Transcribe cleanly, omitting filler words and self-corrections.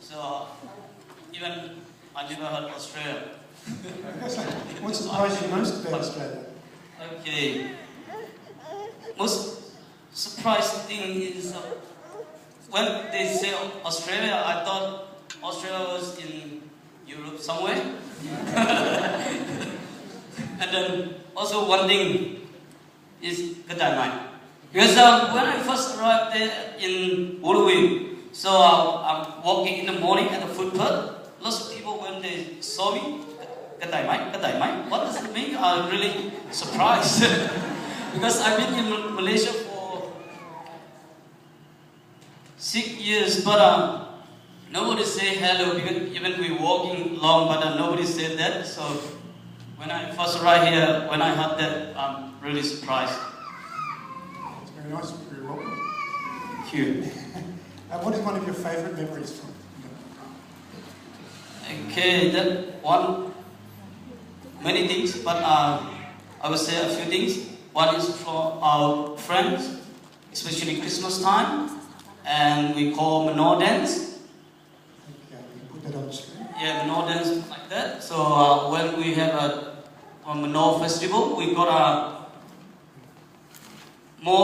So even I never heard Australia. What surprised you most about Australia? Okay. Most surprising thing is when they say Australia, I thought Australia was in Europe somewhere. And then also one thing is Kedai Mai. Because when I first arrived there in Wollongong, so I'm walking in the morning at the footpath. Lots of people, when they saw me, Kedai Mai, what does it mean? I'm really surprised. Because I've been in Malaysia for 6 years, but nobody say hello, because even we walking along, but nobody said that. So when I first arrived here, when I heard that, I'm really surprised. It's very nice, very welcome. Thank you. What is one of your favourite memories from? Okay, that one, many things, but I will say a few things. One is for our friends, especially Christmas time, and we call Menor dance. Okay, you put that on the screen. Yeah, Menor dance like that. So when we have a Menor festival, we got